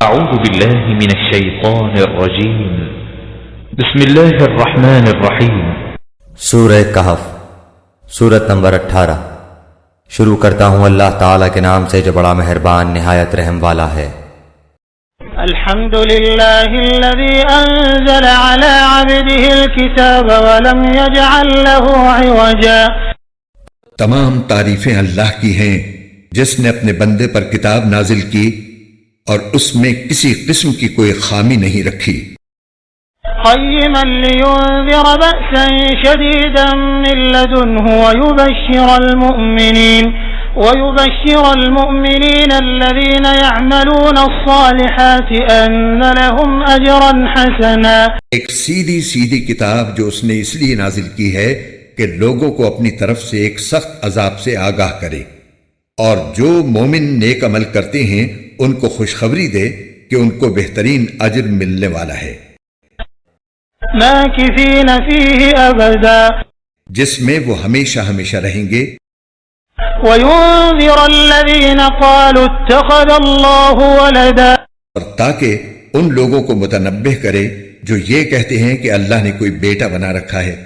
أعوذ بالله من الشيطان الرجيم بسم الله الرحمن الرحيم سورہ کہف، سورت نمبر 18۔ شروع کرتا ہوں اللہ تعالیٰ کے نام سے جو بڑا مہربان نہایت رحم والا ہے۔ الحمد لله الذي أنزل على عبده الكتاب ولم يجعل له عوجا۔ تمام تعریفیں اللہ کی ہیں جس نے اپنے بندے پر کتاب نازل کی اور اس میں کسی قسم کی کوئی خامی نہیں رکھی۔ قيما لينذر بأسا شديدا من لدنه ويبشر المؤمنين الذين يعملون الصالحات أن لهم أجرا حسنا۔ ایک سیدھی سیدھی کتاب جو اس نے اس لیے نازل کی ہے کہ لوگوں کو اپنی طرف سے ایک سخت عذاب سے آگاہ کرے، اور جو مومن نیک عمل کرتے ہیں ان کو خوشخبری دے کہ ان کو بہترین اجر ملنے والا ہے، ماكثين فيه أبدا، جس میں وہ ہمیشہ ہمیشہ رہیں گے۔ وينذر الذين قالوا اتخذ الله ولدا، اور تاکہ ان لوگوں کو متنبہ کرے جو یہ کہتے ہیں کہ اللہ نے کوئی بیٹا بنا رکھا ہے۔